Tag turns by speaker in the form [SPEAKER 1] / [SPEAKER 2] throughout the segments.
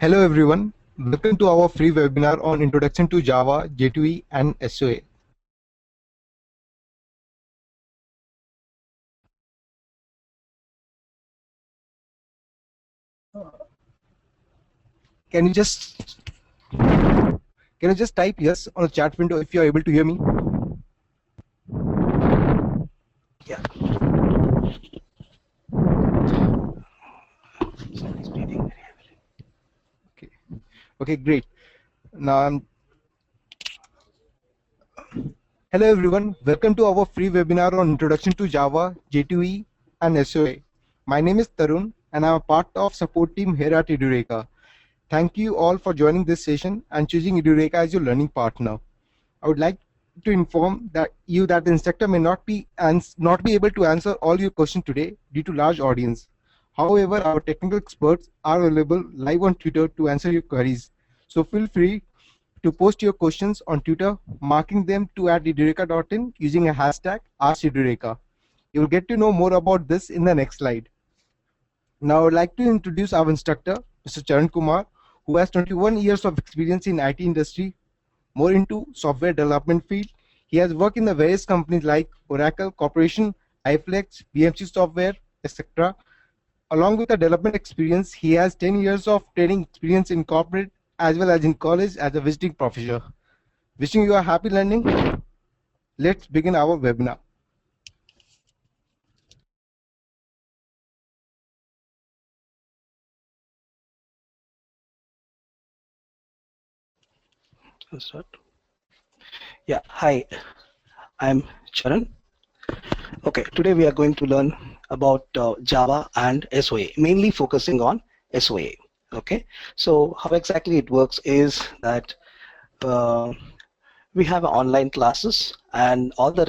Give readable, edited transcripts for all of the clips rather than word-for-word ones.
[SPEAKER 1] Hello everyone, welcome to our free webinar on Introduction to Java, J2E and SOA. Can you just type yes on the chat window if you are able to hear me? Yeah. Okay, great. Now, hello everyone, welcome to our free webinar on Introduction to Java, J2E and SOA. My name is Tarun and I am a part of support team here at Edureka. Thank you all for joining this session and choosing Edureka as your learning partner. I would like to inform that the instructor may not be able to answer all your questions today due to large audience. However, our technical experts are available live on Twitter to answer your queries. So feel free to post your questions on Twitter, marking them to @edureka.in using a hashtag #AskEdureka. You will get to know more about this in the next slide. Now I would like to introduce our instructor, Mr. Charan Kumar, who has 21 years of experience in IT industry, more into software development field. He has worked in the various companies like Oracle Corporation, iFlex, BMC Software, etc. Along with the development experience, he has 10 years of training experience in corporate as well as in college as a visiting professor. Wishing you a happy learning. Let's begin our webinar.
[SPEAKER 2] Start. Yeah, hi, I'm Charan. Okay, today we are going to learn about Java and SOA, mainly focusing on SOA. Okay, so how exactly it works is that we have online classes, and all the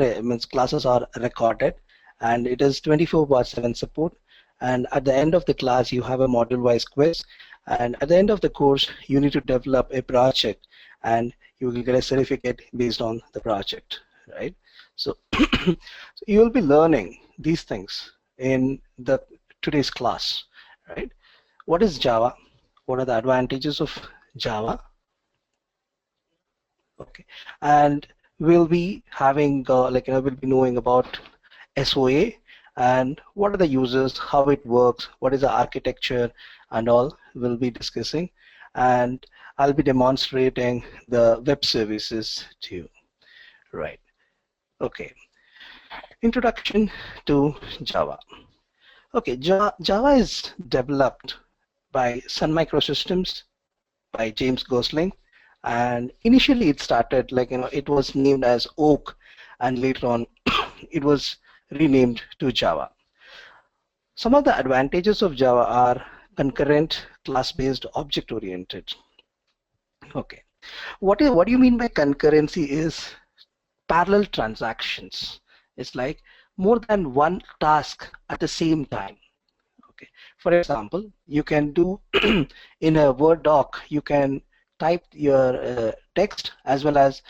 [SPEAKER 2] classes are recorded, and it is 24/7 support. And at the end of the class, you have a module-wise quiz, and at the end of the course, you need to develop a project, and you will get a certificate based on the project, right? So, so you will be learning these things in the today's class, right? What is Java? What are the advantages of Java? Okay, and we'll be having we'll be knowing about SOA and what are the users, how it works, what is the architecture, and all we'll be discussing. And I'll be demonstrating the web services to you. Right. Okay. Introduction to Java. Okay, Java is developed by Sun Microsystems by James Gosling, and initially it started it was named as Oak, and later on it was renamed to Java. Some of the advantages of Java are concurrent, class-based, object-oriented. Okay, what do you mean by concurrency is parallel transactions. It's like more than one task at the same time. Okay. For example, you can do in a Word doc, you can type your text as well as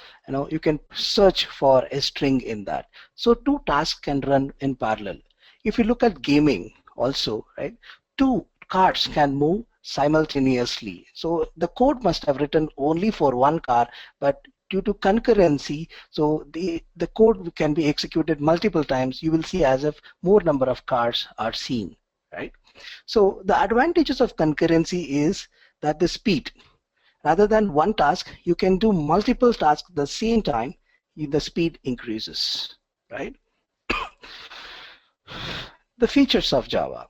[SPEAKER 2] you can search for a string in that. So two tasks can run in parallel. If you look at gaming also, right, two cards can move simultaneously. So the code must have written only for one card, but due to concurrency, so the code can be executed multiple times. You will see as if more number of cards are seen, right? So the advantages of concurrency is that the speed, rather than one task, you can do multiple tasks at the same time, the speed increases, right? The features of Java.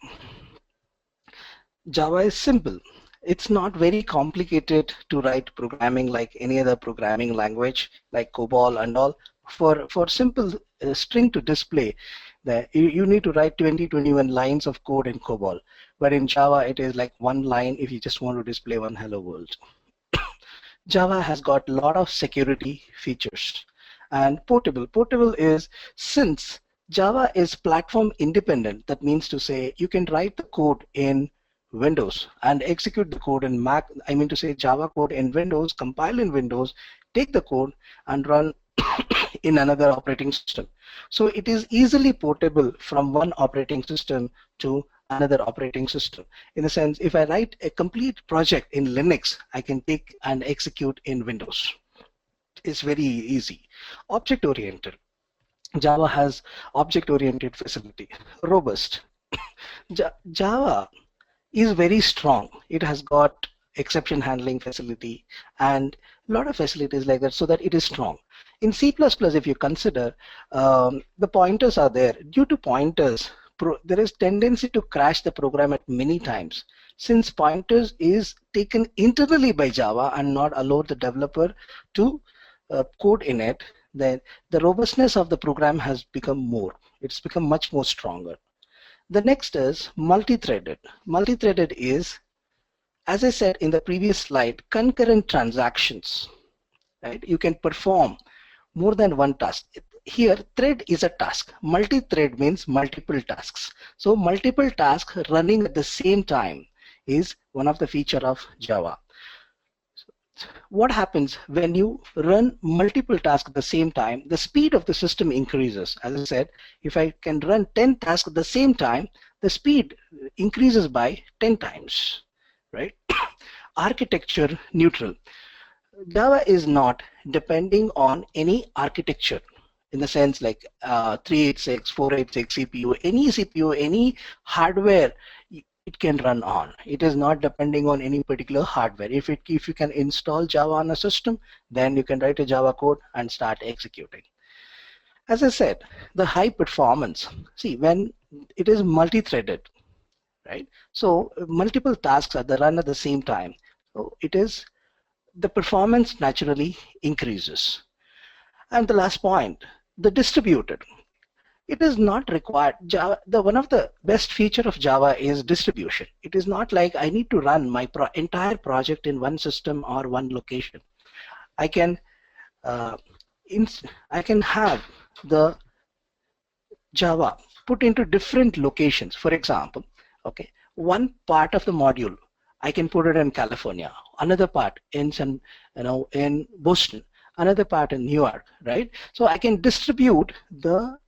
[SPEAKER 2] Java is simple. It's not very complicated to write programming like any other programming language like COBOL and all. For simple string to display, you need to write 21 lines of code in COBOL. But in Java, it is like one line if you just want to display one hello world. Java has got a lot of security features. And portable. Portable is, since Java is platform independent, that means to say you can write the code in Windows and execute the code in Mac. I mean to say Java code in Windows, compile in Windows, take the code and run in another operating system. So it is easily portable from one operating system to another operating system. In a sense, if I write a complete project in Linux, I can take and execute in Windows. It's very easy. Object-oriented. Java has object-oriented facility. Robust. Java is very strong. It has got exception handling facility and a lot of facilities like that, so that it is strong. In C++, if you consider, the pointers are there. Due to pointers, there is tendency to crash the program at many times. Since pointers is taken internally by Java and not allow the developer to code in it, then the robustness of the program has become more. It's become much more stronger. The next is multi-threaded. Multi-threaded is, as I said in the previous slide, concurrent transactions. Right? You can perform more than one task. Here, thread is a task. Multi-thread means multiple tasks. So multiple tasks running at the same time is one of the feature of Java. What happens when you run multiple tasks at the same time? The speed of the system increases. As I said, if I can run 10 tasks at the same time, the speed increases by 10 times, right? Architecture neutral. Java is not depending on any architecture in the sense like 386, 486 CPU, any CPU, any hardware it can run on. It is not depending on any particular hardware. If you can install Java on a system, then you can write a Java code and start executing. As I said, the high performance. See, when it is multi-threaded, right? So multiple tasks are run at the same time. So it is the performance naturally increases. And the last point, the distributed. It is not required. Java, one of the best feature of Java is distribution. It is not like I need to run my entire project in one system or one location. I can have the Java put into different locations. For example, okay, one part of the module I can put it in California, another part in in Boston, another part in New York, right? So I can distribute the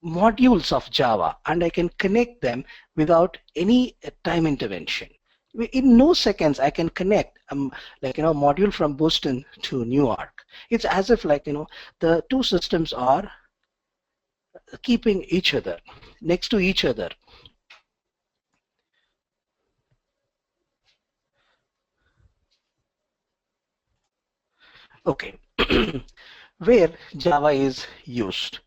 [SPEAKER 2] modules of Java and I can connect them without any time intervention. In no seconds I can connect module from Boston to New York. It's as if the two systems are keeping each other next to each other. Okay, where Java is used.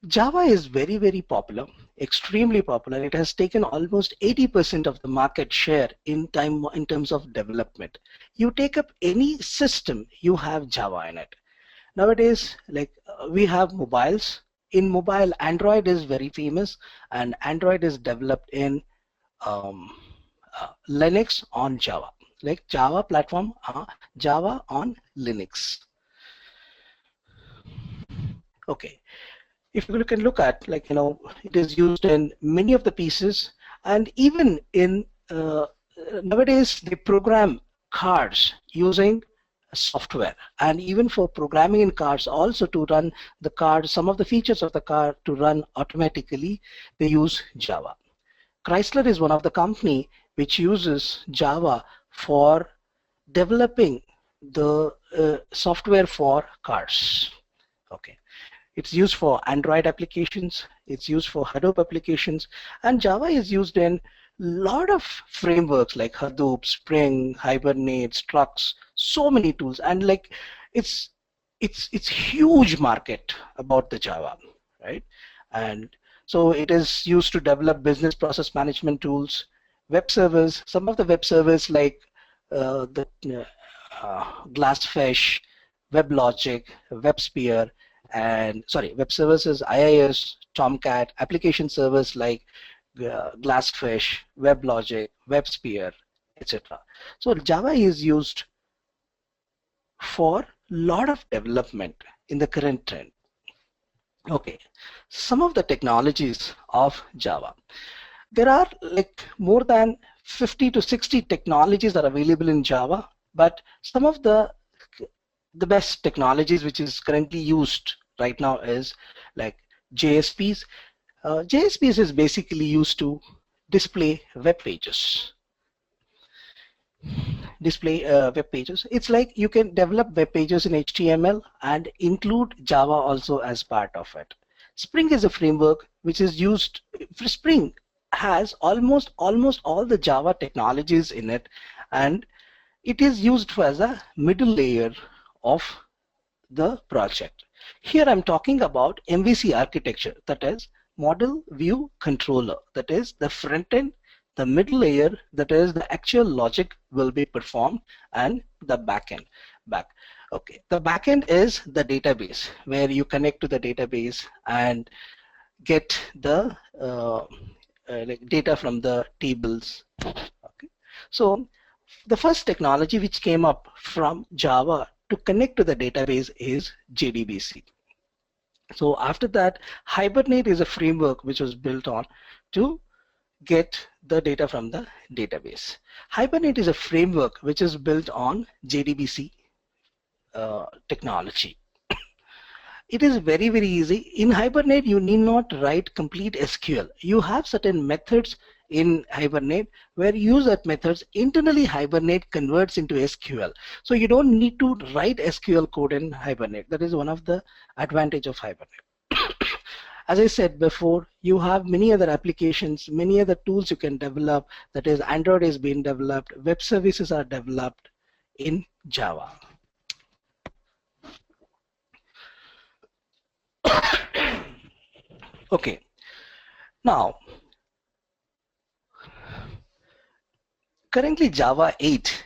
[SPEAKER 2] Java is very, very popular, extremely popular. It has taken almost 80% of the market share in terms of development. You take up any system, you have Java in it. Nowadays, we have mobiles. In mobile, Android is very famous, and Android is developed in Linux on Java, like Java platform, Java on Linux. Okay. If you can look at, it is used in many of the pieces, and even in nowadays they program cars using software, and even for programming in cars also to run the car, some of the features of the car to run automatically, they use Java. Chrysler is one of the company which uses Java for developing the software for cars. Okay. It's used for Android applications, it's used for Hadoop applications, and Java is used in a lot of frameworks like Hadoop, Spring, Hibernate, Structs, so many tools, and it's huge market about the Java, right? And so it is used to develop business process management tools, web servers. Some of the web servers like Glassfish, WebLogic, WebSphere, and web services, IIS, Tomcat, application servers like Glassfish, WebLogic, WebSphere, etc. So Java is used for a lot of development in the current trend. Okay, some of the technologies of Java. There are more than 50 to 60 technologies are available in Java, but some of the best technologies which is currently used right now is like JSPs. JSPs is basically used to display web pages. Web pages. It's like you can develop web pages in HTML and include Java also as part of it. Spring is a framework which is used. Spring has almost all the Java technologies in it, and it is used as a middle layer of the project. Here I'm talking about MVC architecture, that is model view controller, that is the front end, the middle layer, that is the actual logic will be performed, and the back end. Okay, the back end is the database where you connect to the database and get the like data from the tables. Okay, so the first technology which came up from Java to connect to the database is JDBC. So after that, Hibernate is a framework which was built on to get the data from the database. Hibernate is a framework which is built on JDBC technology. It is very easy. In Hibernate, you need not write complete SQL. You have certain methods in Hibernate where you use that methods. Internally, Hibernate converts into SQL. So you don't need to write SQL code in Hibernate. That is one of the advantage of Hibernate. As I said before, you have many other applications, many other tools you can develop. That is, Android is being developed, web services are developed in Java. Okay, now currently Java 8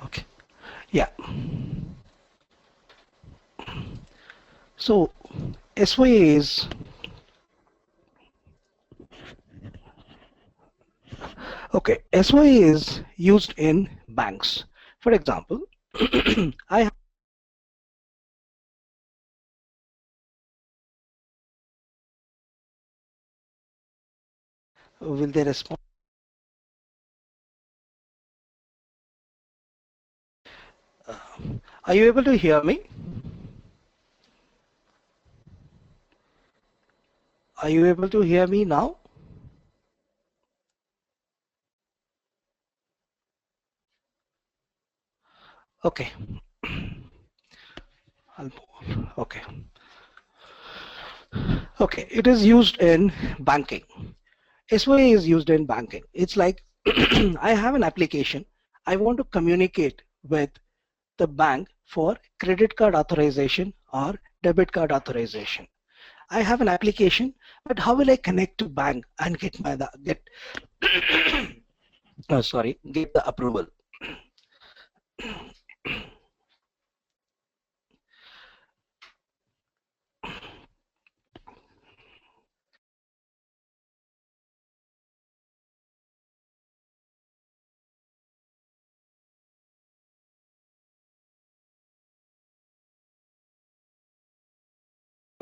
[SPEAKER 2] Okay. Yeah. So SOA is okay. SOA is used in banks. For example, I will they respond? Are you able to hear me? Are you able to hear me now? Okay. I'll move. Okay. Okay. It is used in banking. SOA is used in banking. It's like I have an application. I want to communicate with the bank for credit card authorization or debit card authorization. I have an application, but how will I connect to bank and get the approval?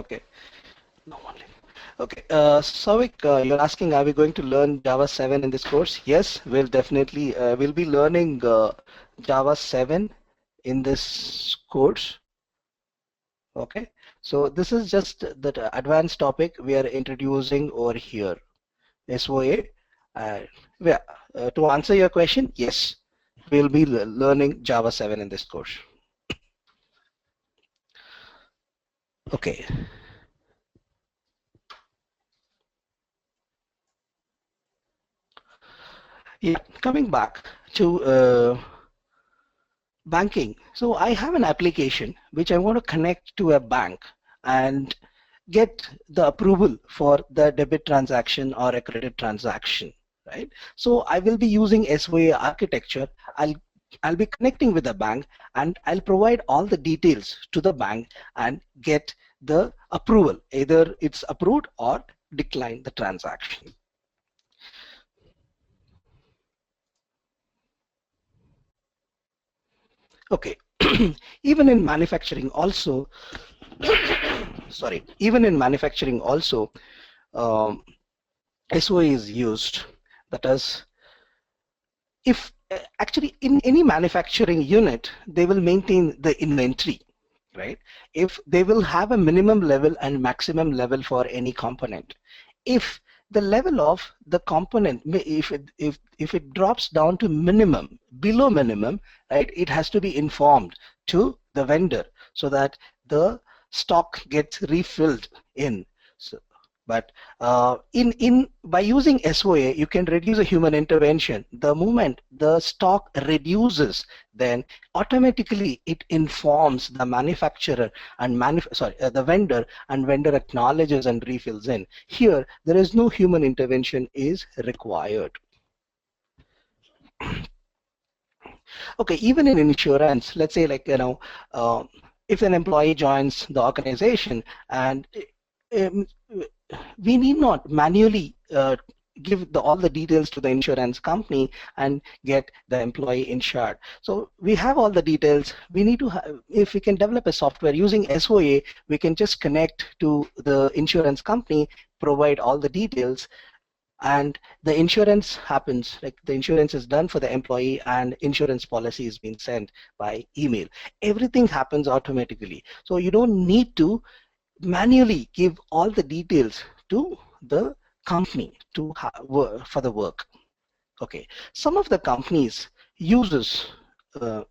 [SPEAKER 2] Okay, no only. Okay, Savik, you're asking, are we going to learn Java 7 in this course? Yes, we'll be learning Java 7 in this course. Okay, so this is just the advanced topic we are introducing over here, SOA. Uh, yeah, to answer your question, yes, we'll be learning Java 7 in this course. Okay. Yeah, coming back to banking. So I have an application which I want to connect to a bank and get the approval for the debit transaction or a credit transaction, right? So I will be using SOA architecture. I'll be connecting with the bank and I'll provide all the details to the bank and get the approval. Either it's approved or decline the transaction. Okay, even in manufacturing also, sorry, even in manufacturing also, um, SOA is used. That is, if actually in any manufacturing unit, they will maintain the inventory, right? If they will have a minimum level and maximum level for any component. If the level of the component, if it drops down to minimum, below minimum, right, it has to be informed to the vendor so that the stock gets refilled in. So, but in by using SOA, you can reduce a human intervention. The moment the stock reduces, then automatically it informs the manufacturer and the vendor, and vendor acknowledges and refills in. Here, there is no human intervention is required. Okay, even in insurance, let's say if an employee joins the organization and um, we need not manually give all the details to the insurance company and get the employee insured. So we have all the details. We need to have, if we can develop a software using SOA, we can just connect to the insurance company, provide all the details, and the insurance happens, like the insurance is done for the employee and insurance policy is being sent by email. Everything happens automatically. So you don't need to manually give all the details to the company to for the work. Okay, some of the companies uses uh,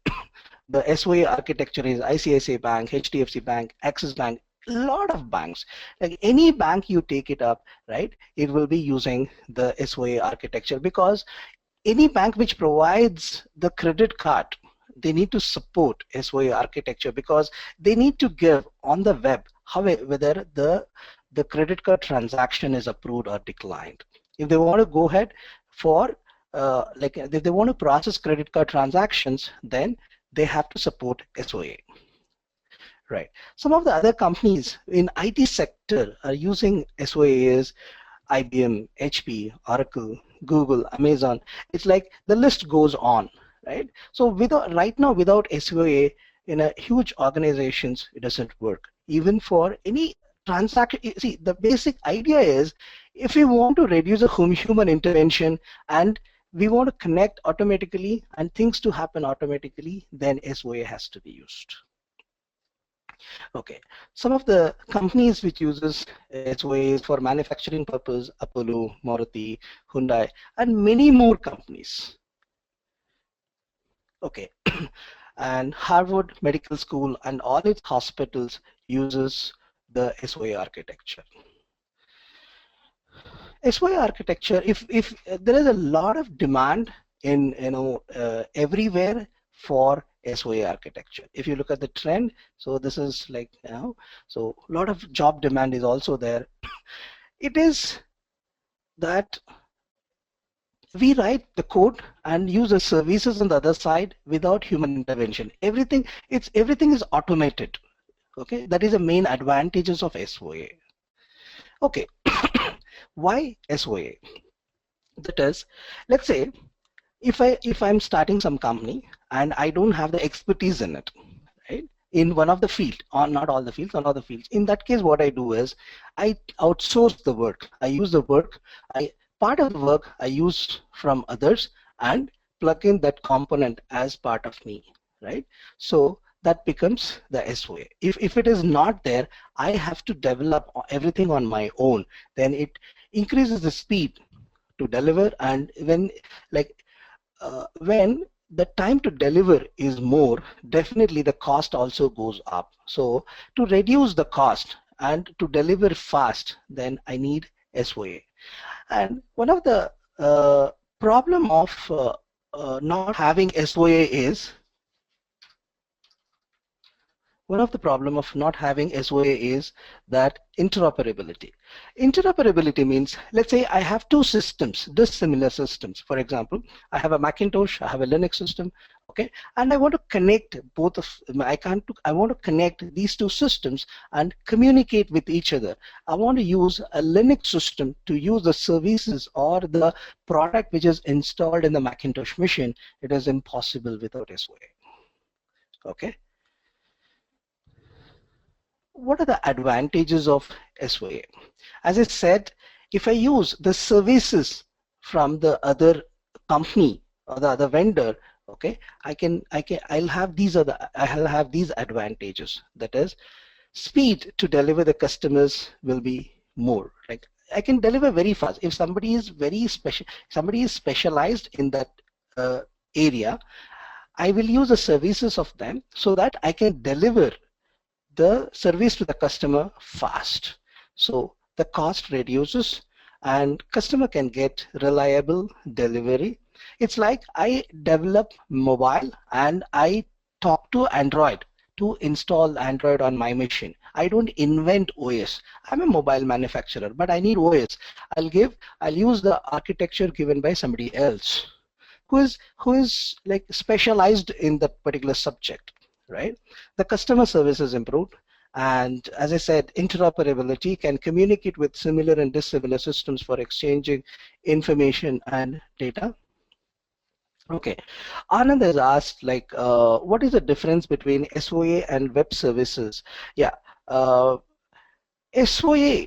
[SPEAKER 2] the SOA architecture is ICICI Bank, HDFC Bank, Axis Bank, a lot of banks. Like any bank you take it up, right, it will be using the SOA architecture, because any bank which provides the credit card, they need to support SOA architecture, because they need to give on the web whether the credit card transaction is approved or declined. If they want to go ahead for if they want to process credit card transactions, then they have to support SOA. Right. Some of the other companies in IT sector are using SOAs, IBM, HP, Oracle, Google, Amazon. It's like the list goes on, right? So right now, without SOA in a huge organizations, it doesn't work. Even for any transaction, see, the basic idea is if we want to reduce a human intervention and we want to connect automatically and things to happen automatically, then SOA has to be used. Okay, some of the companies which uses SOAs for manufacturing purpose, Apollo, Maruti, Hyundai, and many more companies. Okay, and Harvard Medical School and all its hospitals uses the SOA architecture. SOA architecture, if there is a lot of demand in everywhere for SOA architecture. If you look at the trend, so this is like so a lot of job demand is also there. It is that we write the code and use the services on the other side without human intervention. Everything is automated. Okay, that is the main advantages of SOA. Okay, why SOA? That is, let's say if I'm starting some company and I don't have the expertise in it, right? In one of the field, or not all the fields, one of the fields. In that case, what I do is I outsource the work. I use the work. Part of the work I use from others and plug in that component as part of me, right? So that becomes the SOA. If it is not there, I have to develop everything on my own. Then it increases the speed to deliver, and when the time to deliver is more, definitely the cost also goes up. So to reduce the cost and to deliver fast, then I need SOA. And one of the problem of not having SOA is one of the problem of not having SOA is that interoperability. Interoperability means, let's say I have two systems, dissimilar systems. For example, I have a Macintosh, I have a Linux system, okay, and I want to connect both of I want to connect these two systems and communicate with each other. I want to use a Linux system to use the services or the product which is installed in the Macintosh machine. It is impossible without SOA. Okay. What are the advantages of SOA? As I said, if I use the services from the other company or the other vendor, okay, I'll have these advantages. That is, speed to deliver the customers will be more. Like I can deliver very fast. If somebody is specialized in that area, I will use the services of them so that I can deliver the service to the customer fast. So the cost reduces and customer can get reliable delivery. It's like I develop mobile and I talk to Android to install Android on my machine. I don't invent OS. I'm a mobile manufacturer, but I need OS. I'll use the architecture given by somebody else who is like specialized in that particular subject, right? The customer service is improved, and as I said, interoperability can communicate with similar and dissimilar systems for exchanging information and data. Okay, Anand has asked like, what is the difference between SOA and web services? Yeah, SOA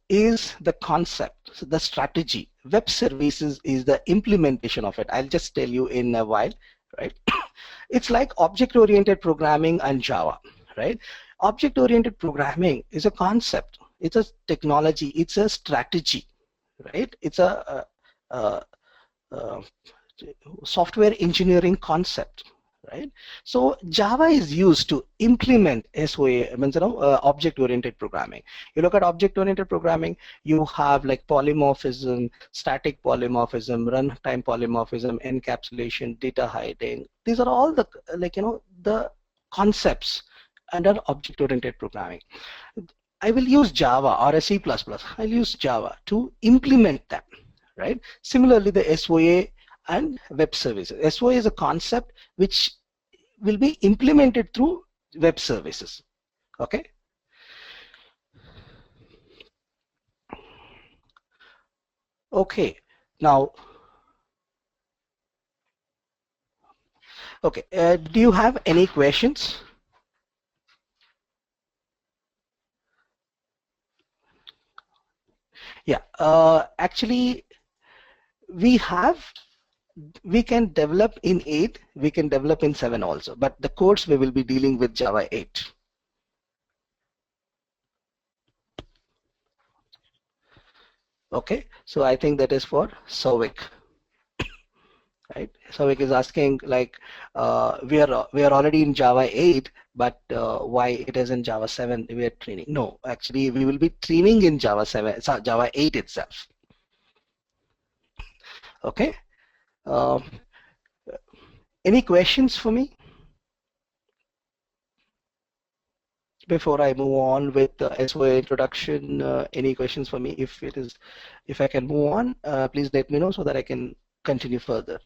[SPEAKER 2] is the concept, so the strategy. Web services is the implementation of it. I'll just tell you in a while, right? It's like object-oriented programming and Java, right? Object-oriented programming is a concept. It's a technology. It's a strategy, right? It's a software engineering concept, right? So Java is used to implement SOA, means object-oriented programming. You look at object-oriented programming, you have like polymorphism, static polymorphism, runtime polymorphism, encapsulation, data hiding. These are all the the concepts under object-oriented programming. I will use Java or a C++. I'll use Java to implement them, right? Similarly, the SOA and web services. SOA is a concept which will be implemented through web services. Okay. Okay. Now, okay. Do you have any questions? Yeah. Actually, we can develop in 8, we can develop in 7 also, but the course we will be dealing with Java 8. Okay, so I think that is for Souvik. Right, Souvik is asking like, we are already in Java 8, but why it is in Java 7 we are training? No, actually we will be training in Java 7, Java 8 itself. Okay. Um, any questions for me before I move on with the SOA introduction? Any questions for me? If I can move on, please let me know so that I can continue further.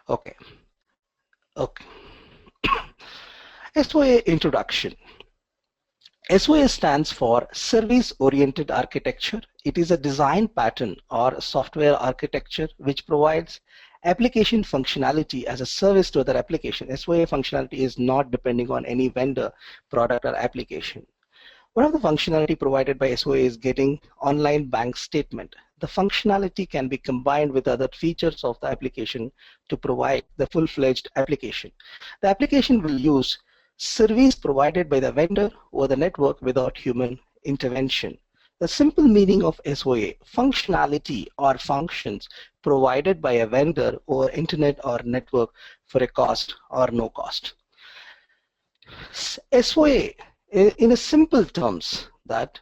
[SPEAKER 2] Okay. Okay. SOA introduction. SOA stands for Service Oriented Architecture. It is a design pattern or software architecture which provides application functionality as a service to other application. SOA functionality is not depending on any vendor, product, or application. One of the functionality provided by SOA is getting online bank statement. The functionality can be combined with other features of the application to provide the full-fledged application. The application will use service provided by the vendor or the network without human intervention. The simple meaning of SOA, functionality or functions provided by a vendor or internet or network for a cost or no cost. SOA, in a simple terms, that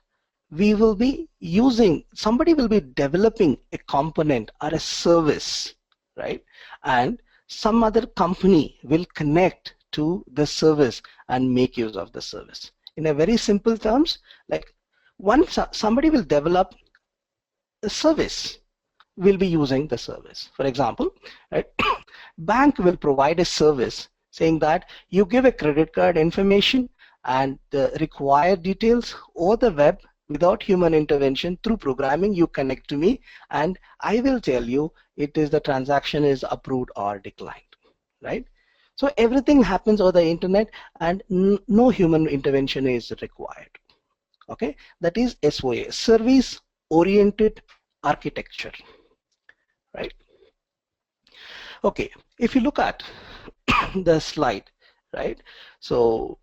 [SPEAKER 2] we will be using, somebody will be developing a component or a service, right? And some other company will connect to the service and make use of the service. In a very simple terms, like once somebody will develop a service, will be using the service. For example, right, bank will provide a service saying that you give a credit card information and the required details over the web without human intervention. Through programming you connect to me and I will tell you it is the transaction is approved or declined, right? So everything happens over the internet and no human intervention is required. Okay, that is SOA, service oriented architecture, right? Okay, if you look at the slide, right? So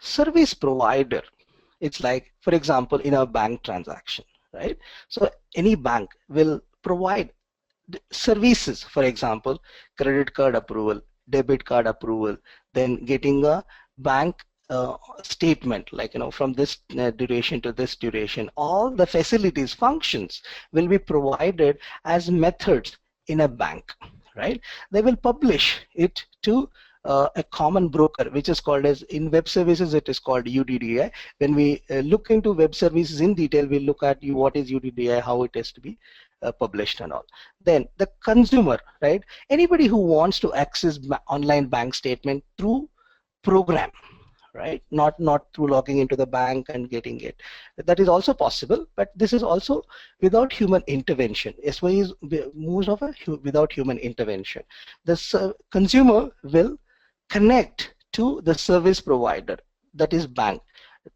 [SPEAKER 2] service provider, it's like, for example, in a bank transaction, right? So any bank will provide services, for example, credit card approval, debit card approval, then getting a bank statement, like, from this duration to this duration. All the facilities, functions will be provided as methods in a bank, right? They will publish it to a common broker, which is called as, in web services it is called UDDI. When we look into web services in detail, we look at what is UDDI, how it has to be published and all. Then the consumer, right? Anybody who wants to access online bank statement through program, right? Not through logging into the bank and getting it. That is also possible, but this is also without human intervention. SOA is moves of without human intervention. The consumer will connect to the service provider, that is bank,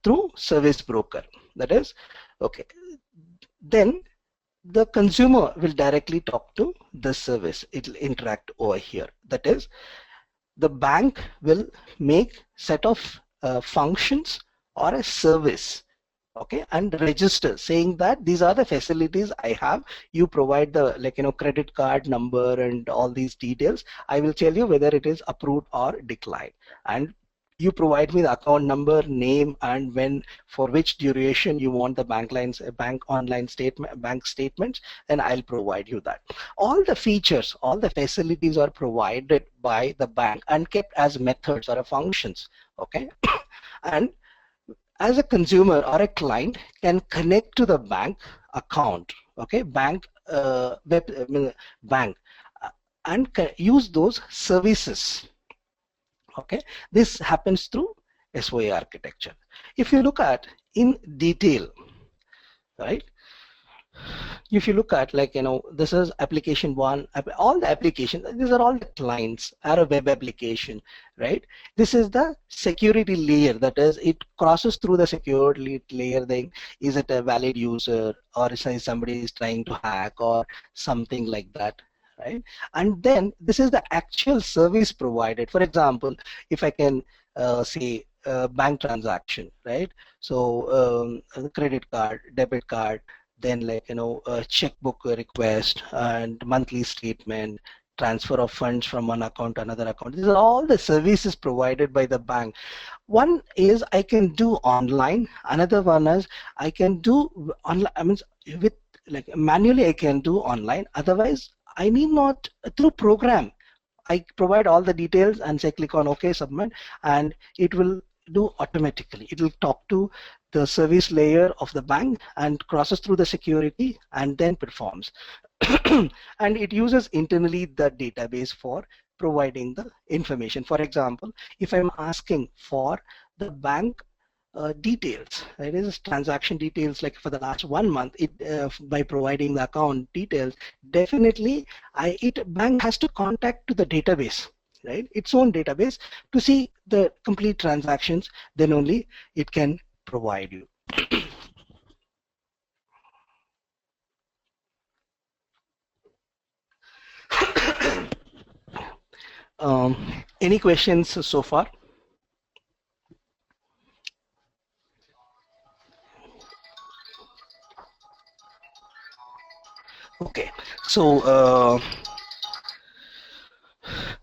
[SPEAKER 2] through service broker. That is okay. Then the consumer will directly talk to the service. It will interact over here. That is, the bank will make set of functions or a service, okay, and register saying that these are the facilities I have. You provide the, like, credit card number and all these details. I will tell you whether it is approved or declined, and you provide me the account number, name, and when, for which duration you want the bank online statement, bank statements, then I'll provide you that. All the features, all the facilities are provided by the bank and kept as methods or functions, okay? And as a consumer or a client can connect to the bank account, okay, bank bank, and use those services. Okay, this happens through SOA architecture. If you look at in detail, right, if you look at, like, this is application one, all the applications, these are all the clients or a web application, right? This is the security layer, that is, it crosses through the security layer thing. Is it a valid user, or is somebody is trying to hack or something like that, right? And then this is the actual service provided. For example, if I can say bank transaction, right? So credit card, debit card, then, like, a checkbook request and monthly statement, transfer of funds from one account to another account. These are all the services provided by the bank. One is I can do online. Another one is I can do online. I mean, with like manually I can do online. Otherwise, I need not through program. I provide all the details and say click on OK, submit, and it will do automatically. It will talk to the service layer of the bank and crosses through the security and then performs. And it uses internally the database for providing the information. For example, if I'm asking for the bank details, it is transaction details like for the last 1 month, it by providing the account details, definitely bank has to contact to the database, right, its own database, to see the complete transactions. Then only it can provide you. Any questions so far? Okay, so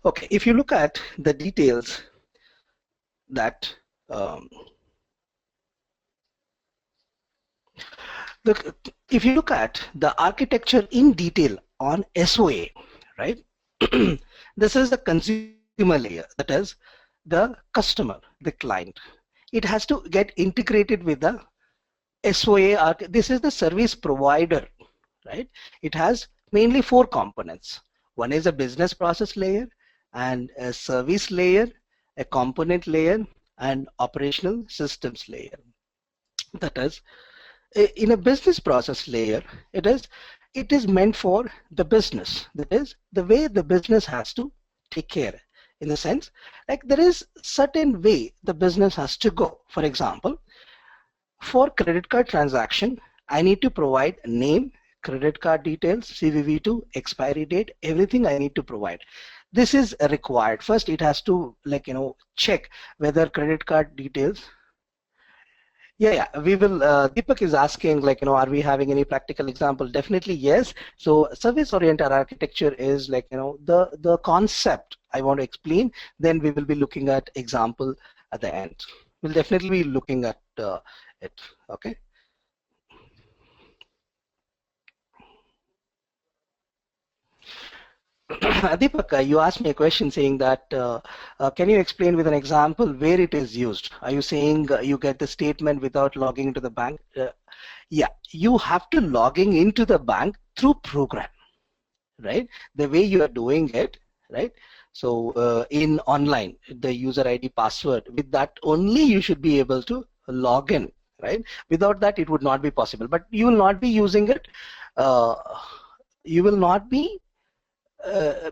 [SPEAKER 2] okay, if you look at the details that if you look at the architecture in detail on SOA, right? This is the consumer layer, that is the customer, the client. It has to get integrated with the SOA. This is the service provider, right? It has mainly 4 components. One is a business process layer, and a service layer, a component layer, and operational systems layer. That is, in a business process layer, it is meant for the business. That is the way the business has to take care, in the sense like there is certain way the business has to go. For example, for credit card transaction, I need to provide name, credit card details, CVV2, expiry date, everything I need to provide. This is required. First, it has to check whether credit card details. Yeah, we will. Deepak is asking, are we having any practical example? Definitely yes. So service-oriented architecture is the concept I want to explain. Then we will be looking at example at the end. We'll definitely be looking at it. Okay. Deepak, you asked me a question saying that can you explain with an example where it is used? Are you saying you get the statement without logging into the bank? Yeah, you have to logging into the bank through program, right? The way you are doing it, right? So in online, the user ID password, with that only you should be able to log in, right? Without that, it would not be possible. But you will not be using it. You will not be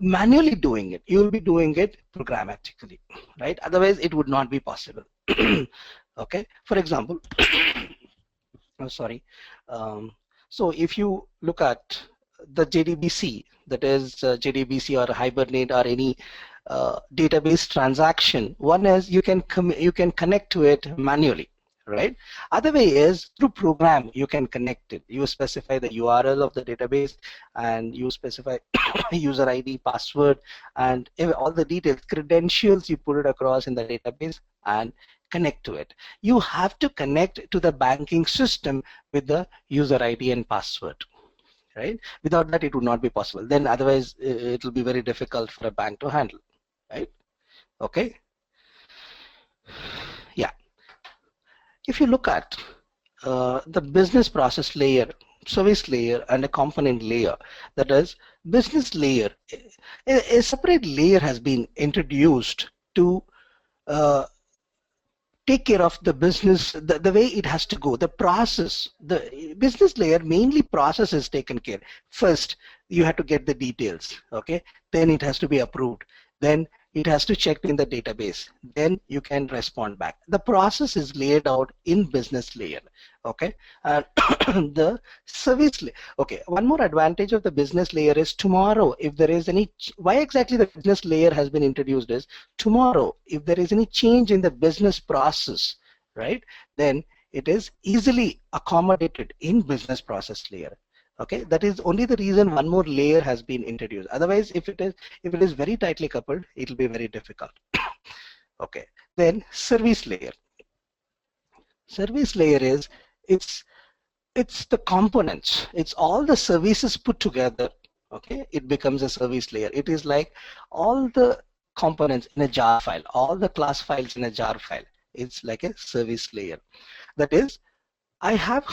[SPEAKER 2] manually doing it. You will be doing it programmatically, right? Otherwise, it would not be possible. Okay. For example, oh, sorry. So if you look at the JDBC, that is JDBC or Hibernate or any database transaction, one is you can connect to it manually, right? Other way is through program you can connect it. You specify the URL of the database and you specify user ID, password, and all the details, credentials, you put it across in the database and connect to it. You have to connect to the banking system with the user ID and password, right? Without that, it would not be possible. Then otherwise, it will be very difficult for a bank to handle, right? Okay. Yeah. If you look at the business process layer, service layer, and a component layer, that is business layer, a separate layer has been introduced to take care of the business, the way it has to go, the process. The business layer, mainly process is taken care. First, you have to get the details, okay? Then it has to be approved. Then it has to check in the database. Then you can respond back. The process is laid out in business layer, okay? The service layer. Okay, one more advantage of the business layer is tomorrow, if there is any, why exactly the business layer has been introduced is tomorrow, if there is any change in the business process, right, then it is easily accommodated in business process layer. Okay, that is only the reason one more layer has been introduced. Otherwise, if it is very tightly coupled, it will be very difficult. Okay, then service layer. Service layer is it's the components. It's all the services put together. Okay, it becomes a service layer. It is like all the components in a jar file, all the class files in a jar file. It's like a service layer. That is, I have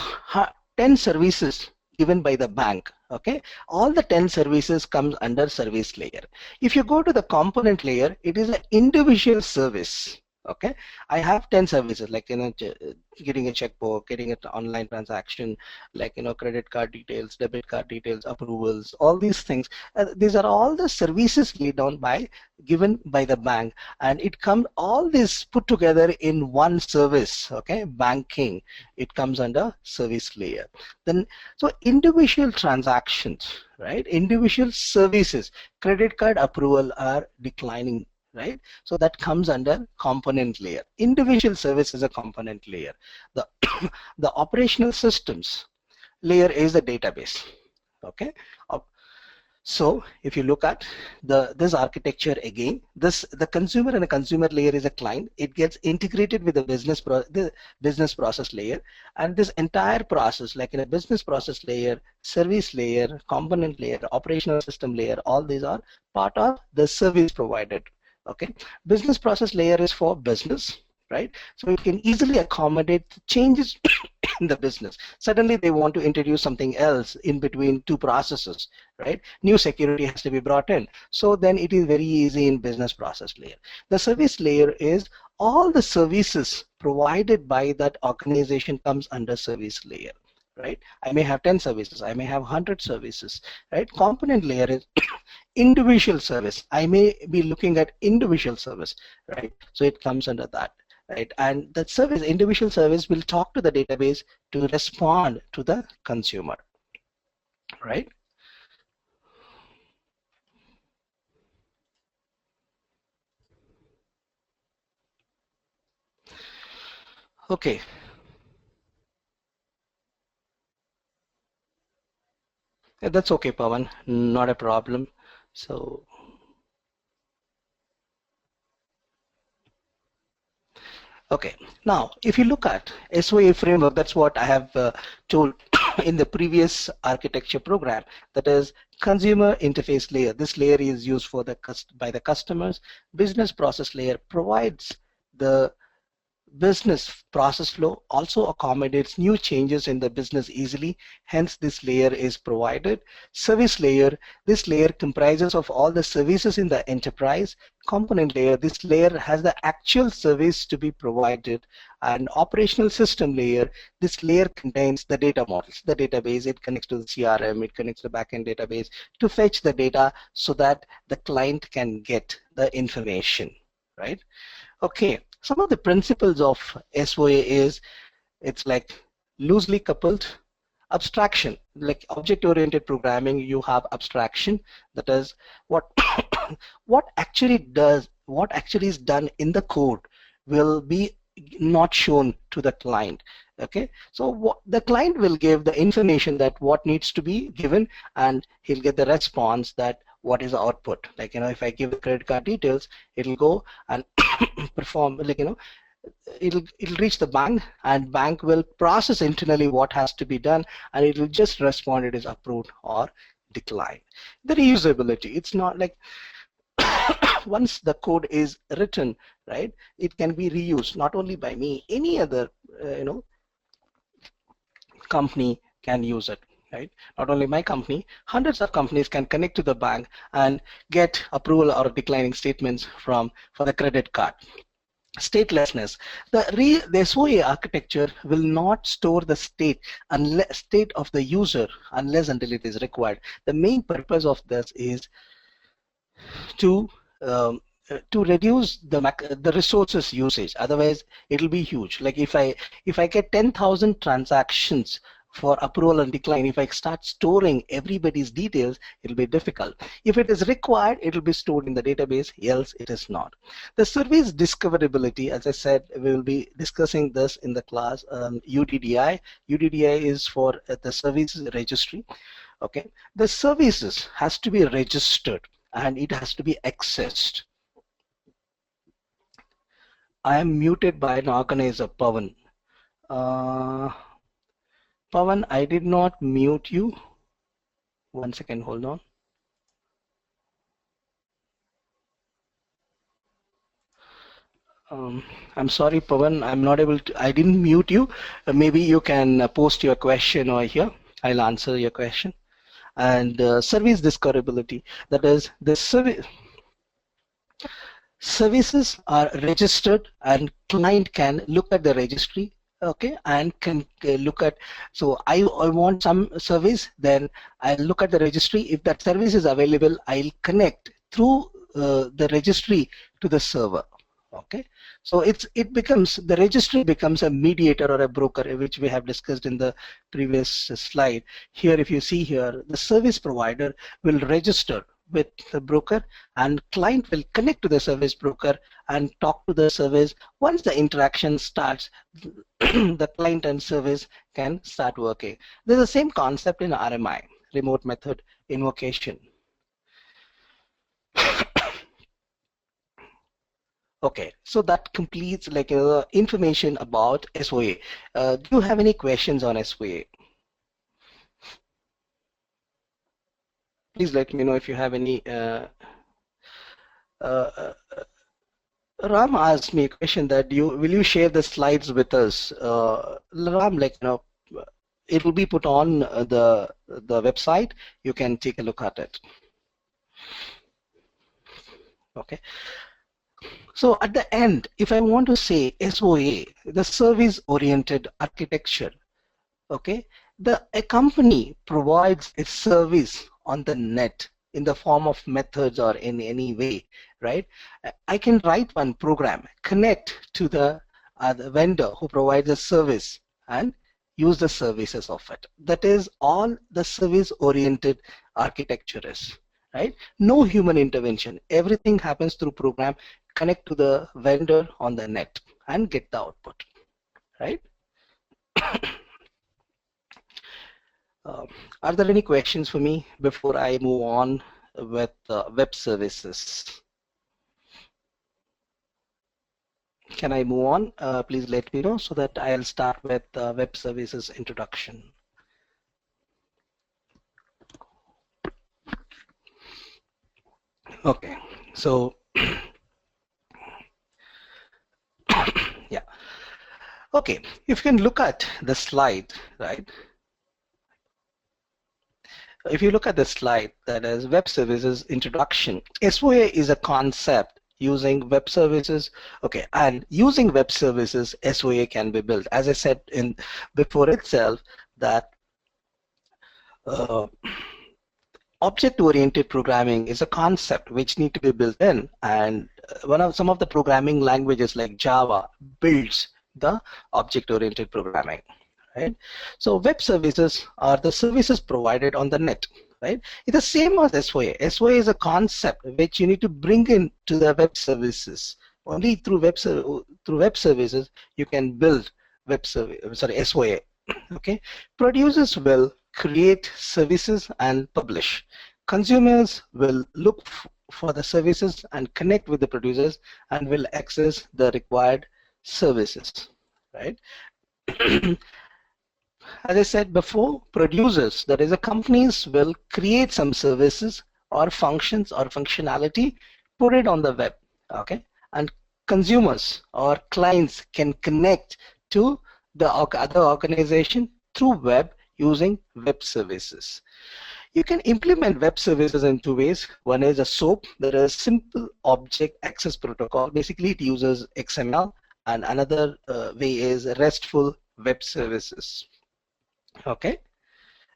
[SPEAKER 2] 10 services given by the bank. Okay, all the 10 services comes under service layer. If you go to the component layer, it is an individual service. Okay, I have 10 services, like getting a checkbook, getting an online transaction, like credit card details, debit card details, approvals, all these things. These are all the services laid down by given by the bank, and it comes all this put together in one service. Okay, banking, it comes under service layer. Then so individual transactions, right, individual services, credit card approval are declining, right, so that comes under component layer. Individual service is a component layer. The the operational systems layer is the database. Okay, so if you look at this architecture again, the consumer and a consumer layer is a client. It gets integrated with the business process layer, and this entire process, like in a business process layer, service layer, component layer, operational system layer, all these are part of the service provided. Okay, business process layer is for business, right? So it can easily accommodate changes in the business. Suddenly they want to introduce something else in between two processes, right? New security has to be brought in. So then it is very easy in business process layer. The service layer is all the services provided by that organization comes under service layer, right? I may have 10 services, I may have 100 services, right? Component layer is individual service. I may be looking at individual service, right? So it comes under that, right? And that service, individual service, will talk to the database to respond to the consumer, right? Okay. Yeah, that's okay, Pawan, not a problem. So okay, now if you look at SOA framework, that's what I have told in the previous architecture program, that is consumer interface layer. This layer is used for by the customers. Business process layer provides the business process flow, also accommodates new changes in the business easily, hence this layer is provided. Service layer, this layer comprises of all the services in the enterprise. Component layer, this layer has the actual service to be provided. And operational system layer, this layer contains the data models, the database. It connects to the CRM, it connects to the backend database to fetch the data so that the client can get the information, right? Okay, some of the principles of SOA is, it's like loosely coupled abstraction, like object-oriented programming. You have abstraction, that is what what actually is done in the code will be not shown to the client. Okay, so what the client will give the information that what needs to be given, and he'll get the response that what is the output. Like if I give the credit card details, it'll go and perform, like it'll reach the bank, and bank will process internally what has to be done, and it will just respond it is approved or declined. The reusability, it's not like once the code is written, right, it can be reused not only by me, any other company can use it, right? Not only my company, hundreds of companies can connect to the bank and get approval or declining statements for the credit card. Statelessness. The SOA architecture will not store the state of the user unless until it is required. The main purpose of this is to reduce the resources usage. Otherwise, it will be huge. Like if I get 10,000 transactions for approval and decline, if I start storing everybody's details, it'll be difficult. If it is required, it'll be stored in the database, else it is not. The service discoverability, as I said, we will be discussing this in the class UDDI. UDDI is for the services registry. Okay, the services has to be registered and it has to be accessed. I am muted by an organizer, Pavan. Pavan, I did not mute you. One second, hold on. I'm sorry, Pavan, I'm not able to, I didn't mute you. Maybe you can post your question over here. I'll answer your question. And service discoverability, that is the services are registered and client can look at the registry, okay, and can look at, so I want some service, then I'll look at the registry. If that service is available, I'll connect through the registry to the server. Okay, so it becomes, the registry becomes a mediator or a broker, which we have discussed in the previous slide. Here, if you see here, the service provider will register with the broker and client will connect to the service broker and talk to the service. Once the interaction starts, the client and service can start working. There's the same concept in RMI, remote method invocation. Okay, so that completes like information about SOA. Do you have any questions on SOA? Please let me know if you have any. Ram asked me a question that will you share the slides with us? Ram, like it will be put on the website. You can take a look at it. Okay. So at the end, if I want to say SOA, the service-oriented architecture, okay, a company provides a service on the net in the form of methods or in any way, right? I can write one program, connect to the vendor who provides a service and use the services of it. That is all the service-oriented architecture is, right? No human intervention. Everything happens through program, connect to the vendor on the net and get the output, right? Are there any questions for me before I move on with web services? Can I move on? Please let me know so that I'll start with web services introduction. Okay, so yeah. Okay, if you can look at the slide, right? If you look at the slide, that is web services introduction. SOA is a concept using web services. Okay, and using web services, SOA can be built. As I said in before itself, that object-oriented programming is a concept which need to be built in, and some of the programming languages like Java builds the object-oriented programming, right? So web services are the services provided on the net, right? It's the same as SOA. SOA is a concept which you need to bring in to the web services. Only through web services you can build SOA. Okay, producers will create services and publish. Consumers will look for the services and connect with the producers and will access the required services, right? As I said before, producers, that is, the companies will create some services or functions or functionality, put it on the web, okay? And consumers or clients can connect to the other organization through web using web services. You can implement web services in two ways. One is a SOAP, that is Simple Object Access Protocol. Basically, it uses XML, and another way is RESTful web services. Okay,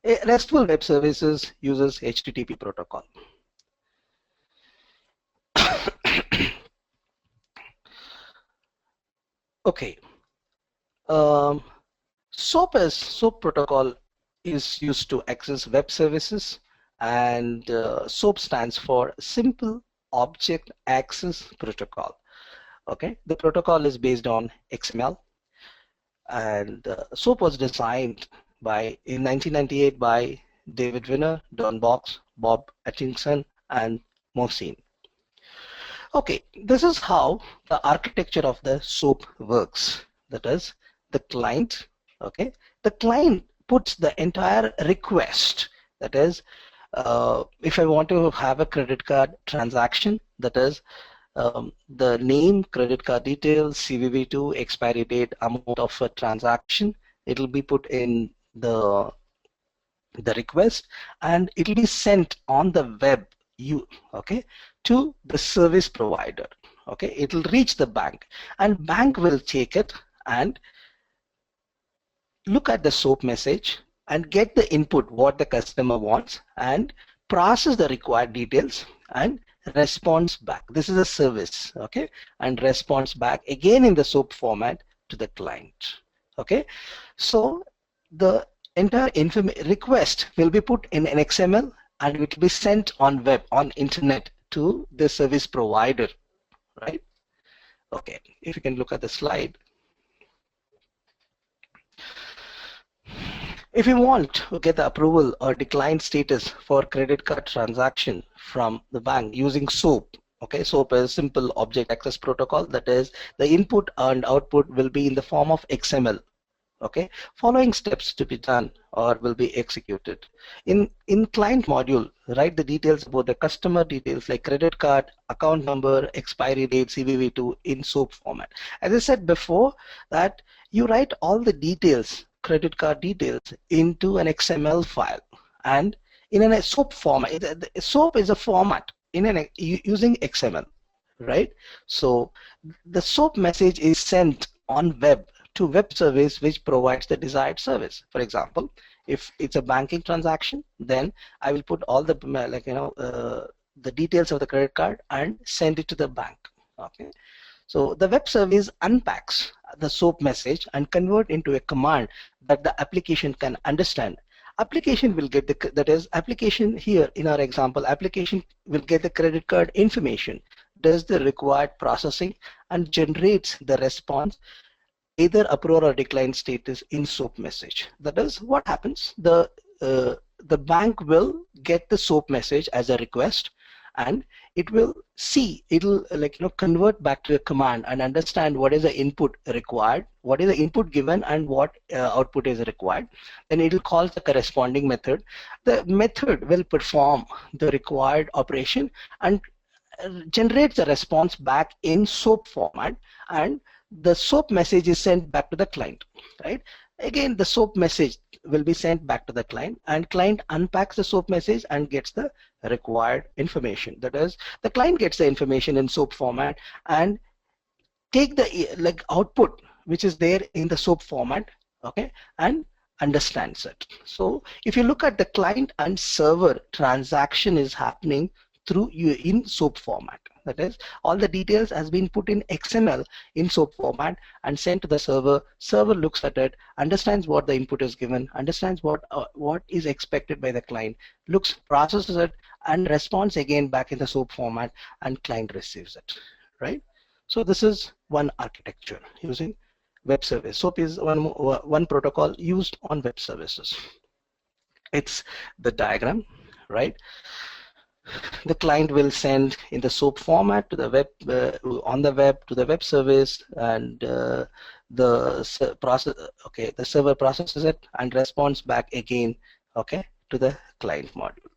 [SPEAKER 2] a RESTful web services uses HTTP protocol. Okay, SOAP protocol is used to access web services, and SOAP stands for Simple Object Access Protocol. Okay, the protocol is based on XML, and SOAP was designed in 1998 by David Winner, Don Box, Bob Atkinson, and Mohsin. Okay, this is how the architecture of the SOAP works. That is, the client, okay, the client puts the entire request. That is, if I want to have a credit card transaction, that is, the name, credit card details, CVV2, expiry date, amount of a transaction, it will be put in the request, and it will be sent on the web okay, to the service provider. Okay, it will reach the bank, and bank will take it and look at the SOAP message and get the input what the customer wants and process the required details and response back. This is a service, okay, and response back again in the SOAP format to the client. Okay, so the entire request will be put in an XML and it will be sent on web, on internet, to the service provider, right? Okay, if you can look at the slide. If you want to get the approval or decline status for credit card transaction from the bank using SOAP, okay, SOAP is Simple Object Access Protocol. That is, the input and output will be in the form of XML. Okay, following steps to be done or will be executed. In client module, write the details about the customer details like credit card, account number, expiry date, CVV2 in SOAP format. As I said before, that you write all the details, credit card details, into an XML file, and in a SOAP format. SOAP is a format using XML, right? So the SOAP message is sent on web to web service which provides the desired service. For example, if it's a banking transaction, then I will put all the the details of the credit card and send it to the bank. Okay, so the web service unpacks the SOAP message and convert into a command that the application can understand. Application will get that is, application here in our example, application will get the credit card information, does the required processing, and generates the response, either approve or decline status in SOAP message. That is, what happens, the bank will get the SOAP message as a request, and it will see, it will convert back to a command and understand what is the input required, what is the input given, and what output is required. Then it will call the corresponding method. The method will perform the required operation and generates the response back in SOAP format, and the SOAP message is sent back to the client, right? Again, the SOAP message will be sent back to the client, and client unpacks the SOAP message and gets the required information. That is, the client gets the information in SOAP format and take the output which is there in the SOAP format, okay, and understands it. So if you look at the client and server transaction is happening through you in SOAP format. That is, all the details has been put in XML in SOAP format and sent to the server. Server looks at it, understands what the input is given, understands what is expected by the client, processes it, and responds again back in the SOAP format, and client receives it, right? So this is one architecture using web service. SOAP is one protocol used on web services. It's the diagram, right? The client will send in the SOAP format to the web, on the web to the web service, and the server processes it and responds back again, okay, to the client module.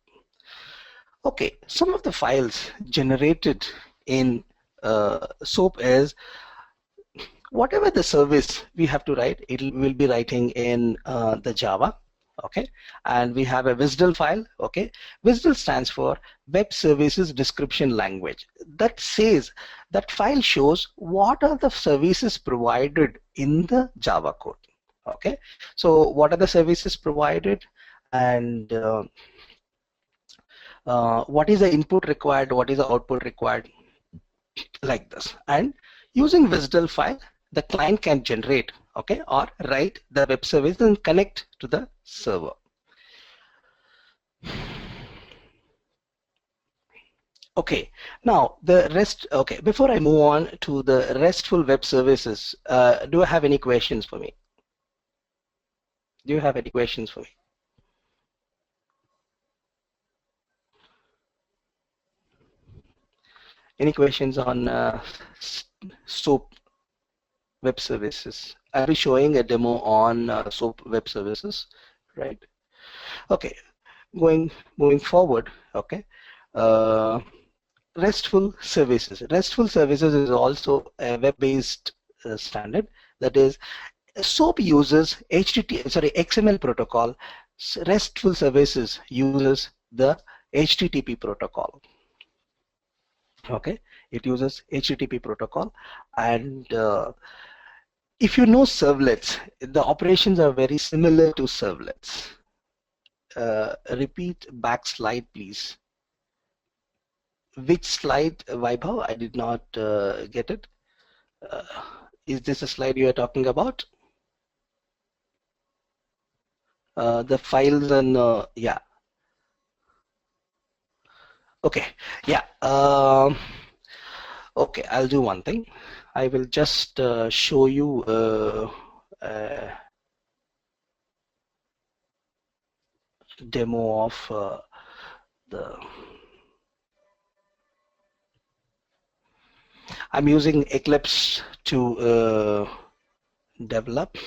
[SPEAKER 2] Okay, some of the files generated in SOAP is whatever the service we have to write, it will be writing in the Java. Okay, and we have a WSDL file. Okay, WSDL stands for Web Services Description Language. That says, that file shows what are the services provided in the Java code. Okay, so what are the services provided, and what is the input required, what is the output required, like this. And using WSDL file, the client can generate, okay, or write the web service and connect to the server. Okay, now the rest. Okay, before I move on to the RESTful web services, do I have any questions for me? Do you have any questions for me? Any questions on SOAP web services? I'll be showing a demo on SOAP web services, right? Okay, moving forward. Okay, uh, RESTful services. RESTful services is also a web-based standard. That is, SOAP uses XML protocol. RESTful services uses the HTTP protocol. Okay, it uses HTTP protocol, and if you know servlets, the operations are very similar to servlets. Repeat back slide, please. Which slide, Vaibhav? I did not get it. Uh, is this a slide you are talking about? The files and yeah. Okay, yeah. Okay, I'll do one thing. I will just show you demo of the. I'm using Eclipse to develop.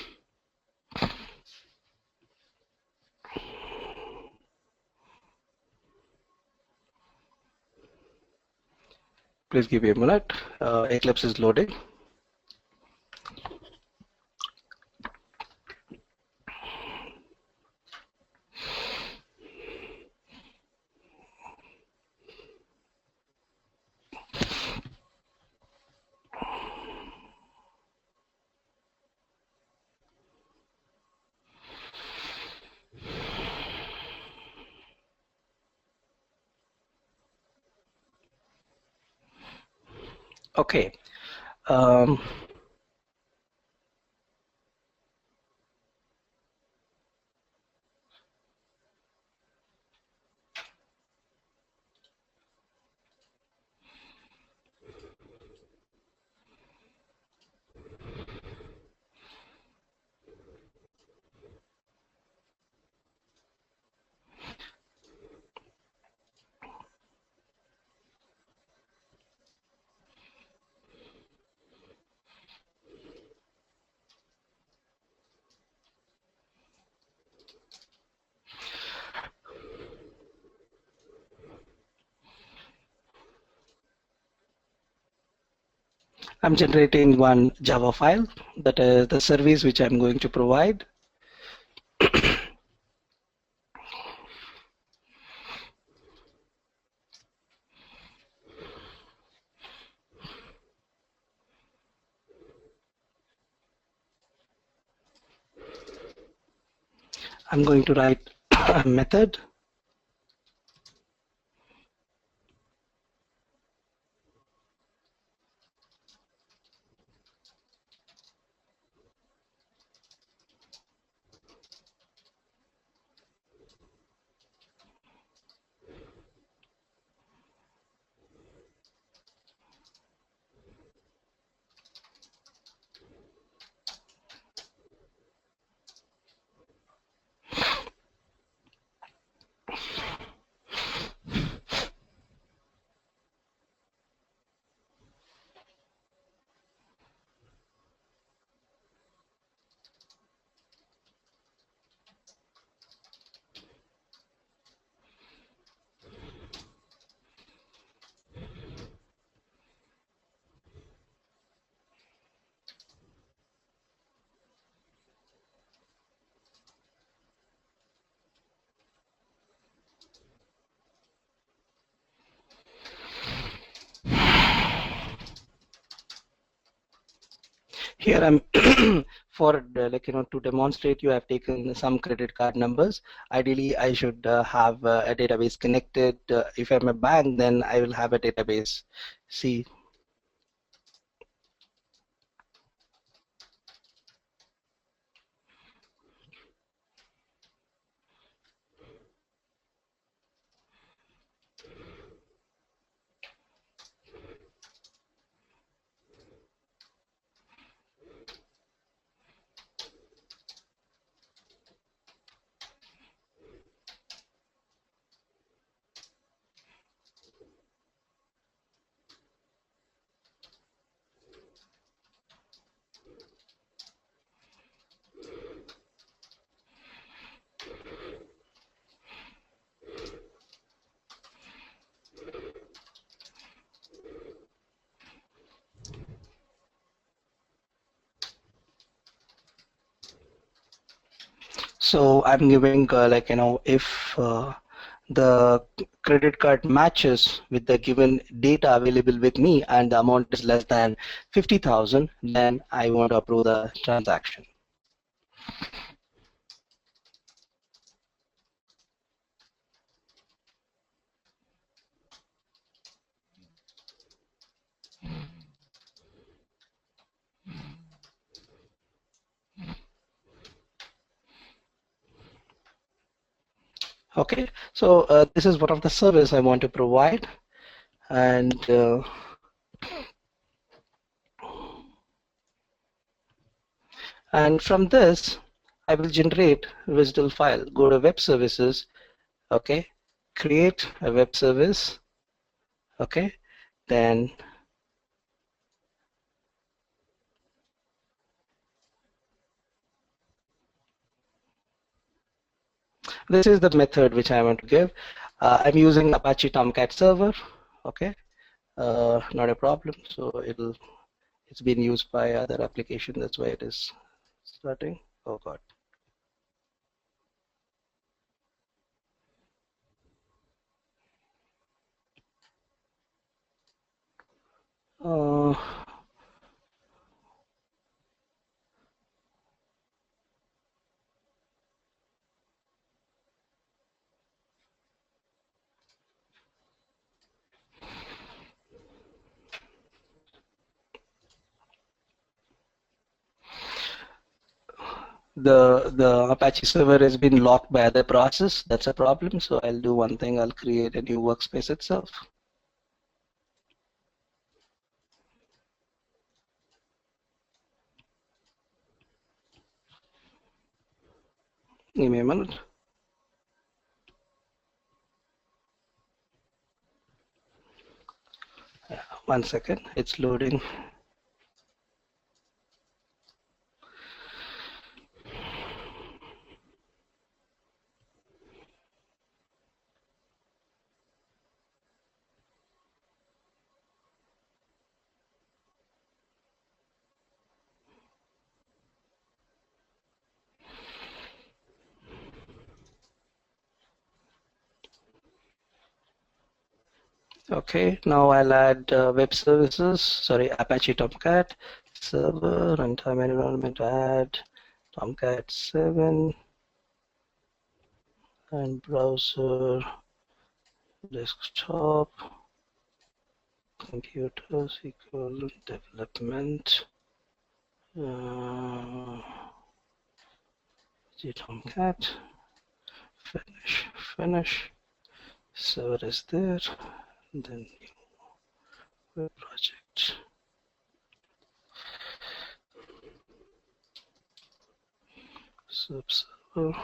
[SPEAKER 2] Please give me a minute. Eclipse is loading. Okay. Um, I'm generating one Java file, that is the service which I'm going to provide. I'm going to write a method. Here I'm for to demonstrate you, I've taken some credit card numbers. Ideally, I should have a database connected. If I'm a bank, then I will have a database. See, So I'm giving if the credit card matches with the given data available with me and the amount is less than 50,000, then I want to approve the transaction. Okay, so this is one of the service I want to provide, and from this I will generate a WSDL file. Go to web services, okay, create a web service, okay, then this is the method which I want to give. I'm using Apache Tomcat server, okay, not a problem. So it's been used by other applications. That's why it is starting. Oh God. Uh, the Apache server has been locked by other process. That's a problem. So I'll do one thing. I'll create a new workspace itself. Give me a minute. Yeah, 1 second. It's loading. Okay, now I'll add web services. Sorry, Apache Tomcat server, runtime environment, add Tomcat 7 and browser, desktop, computers equal development, Tomcat, finish, server is there, then web project, subserver.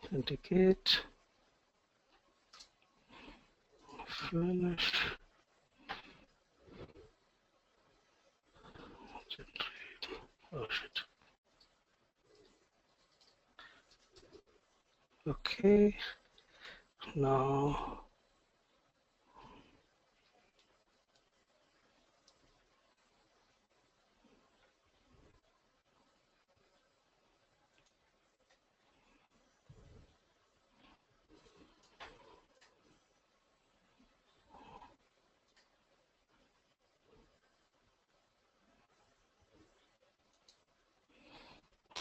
[SPEAKER 2] Authenticate, finish, generate, oh shit. Okay, now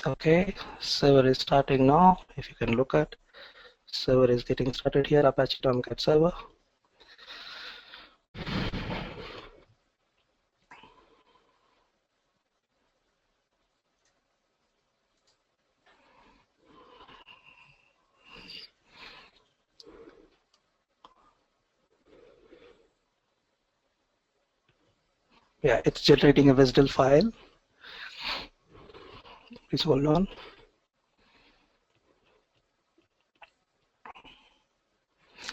[SPEAKER 2] okay, server is starting now. If you can look at, server is getting started here, Apache Tomcat server. Yeah, it's generating a WSDL file. Please hold on.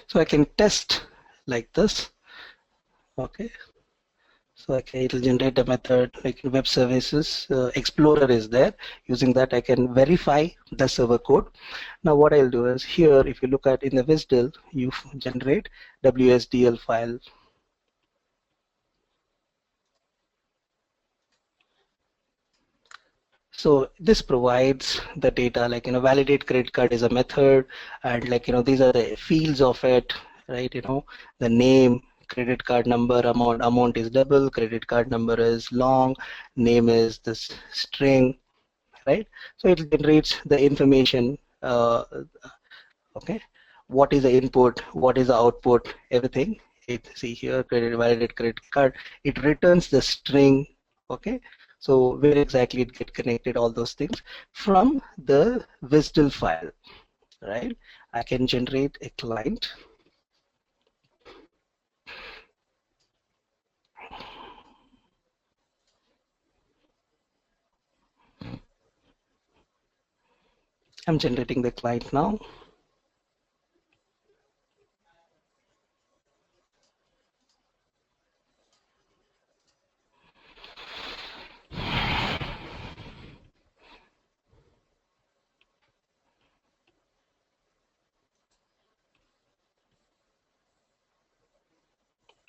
[SPEAKER 2] So I can test like this. Okay. So okay, it will generate a method like web services explorer is there. Using that I can verify the server code. Now what I'll do is here, if you look at in the WSDL, you generate WSDL file. So this provides the data like validate credit card is a method, and like these are the fields of it, right? The name, credit card number, amount is double, credit card number is long, name is this string, right? So it generates the information. Okay, what is the input, what is the output, everything. It see here validate credit card. It returns the string. Okay, so where exactly it get connected, all those things from the WSDL file, right? I can generate a client. I'm generating the client now.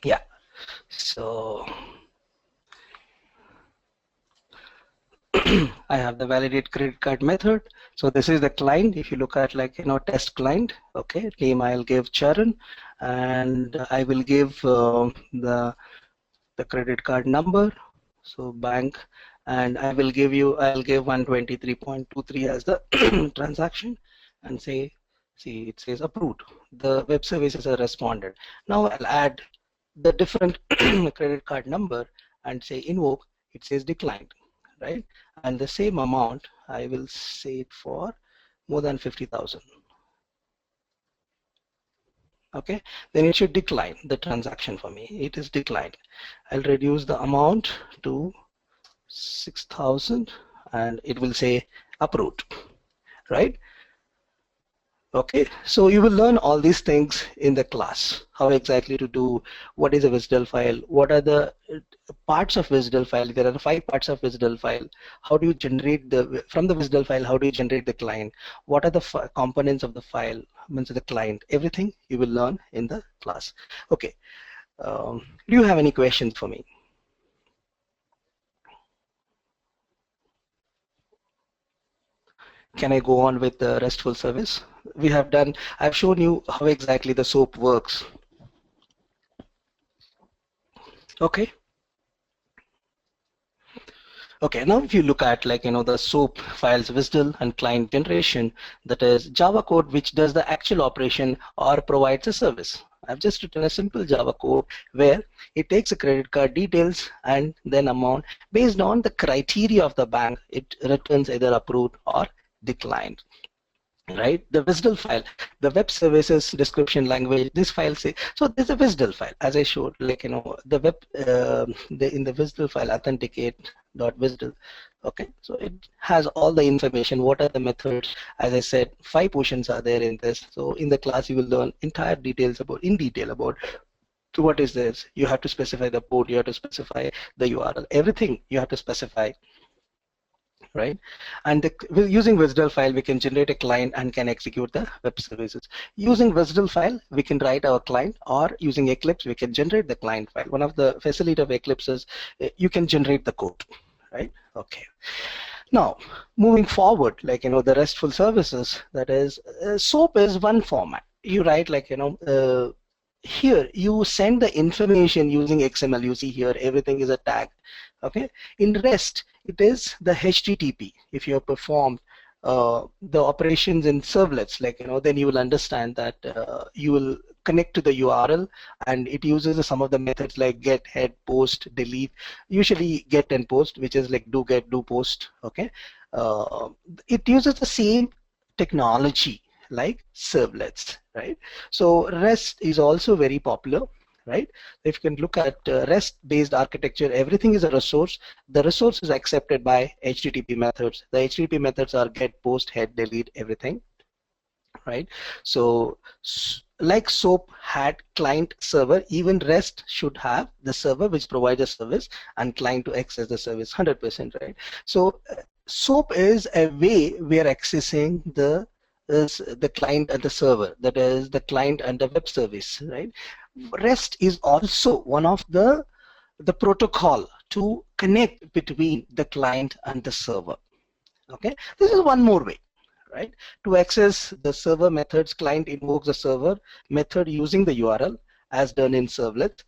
[SPEAKER 2] Yeah, so I have the validate credit card method. So this is the client. If you look at like test client, okay, name I'll give Charan, and I will give the credit card number, so bank, and I'll give 123.23 as the transaction, and say, see, it says approved. The web services are responded. Now I'll add the different credit card number and say invoke. It says declined, right? And the same amount I will say it for more than 50,000. Okay, then it should decline the transaction for me. It is declined. I'll reduce the amount to 6,000 and it will say approved, right? Okay, so you will learn all these things in the class. How exactly to do, what is a WSDL file, what are the parts of WSDL file. There are 5 parts of WSDL file. How do you generate from the WSDL file, how do you generate the client? What are the components of the file, means the client? Everything you will learn in the class. Okay, do you have any questions for me? Can I go on with the RESTful service? I've shown you how exactly the SOAP works. Okay. Okay, now if you look at like the SOAP files WSDL and client generation, that is Java code which does the actual operation or provides a service. I've just written a simple Java code where it takes a credit card details and then amount. Based on the criteria of the bank, it returns either approved or declined. Right, the WSDL file, the web services description language, this file say, so there's a WSDL file as I showed, like the web in the WSDL file authenticate.wsdl. Okay, so it has all the information, what are the methods. As I said, 5 portions are there in this. So in the class you will learn entire details about so what is this. You have to specify the port, you have to specify the URL, everything you have to specify, right? And using WSDL file, we can generate a client and can execute the web services. Using WSDL file, we can write our client, or using Eclipse, we can generate the client file. One of the facility of Eclipse is you can generate the code, right? Okay. Now, moving forward, like the RESTful services, that is, SOAP is one format. You write like here you send the information using XML. You see here everything is a tag. Okay, in REST it is the HTTP. If you have performed the operations in servlets, like then you will understand that you will connect to the URL, and it uses some of the methods like get, head, post, delete. Usually get and post, which is like do get, do post. Okay, uh, it uses the same technology like servlets, right? So REST is also very popular, right? If you can look at REST-based architecture, everything is a resource. The resource is accepted by HTTP methods. The HTTP methods are get, post, head, delete, everything, right? So like SOAP had client server, even REST should have the server which provides a service and client to access the service 100%, right? So SOAP is a way we are accessing the client and the server, that is the client and the web service, right? REST is also one of the protocol to connect between the client and the server. Okay, this is one more way, right? To access the server methods, client invokes the server method using the URL as done in servlet.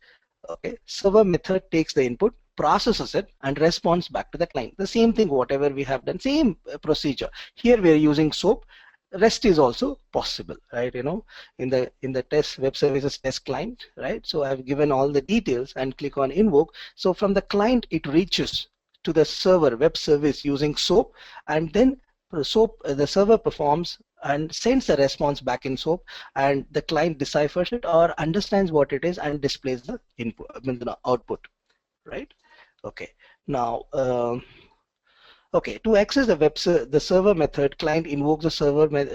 [SPEAKER 2] Okay, server method takes the input, processes it, and responds back to the client. The same thing, whatever we have done, same procedure. Here we are using SOAP. REST is also possible, right? You know, in the test web services test client, right? So I've given all the details and click on invoke. So from the client, it reaches to the server web service using SOAP, and then SOAP, the server performs and sends a response back in SOAP, and the client deciphers it or understands what it is and displays the input, I mean the output, right? Okay. Now, okay, to access the the server method, client invokes the server method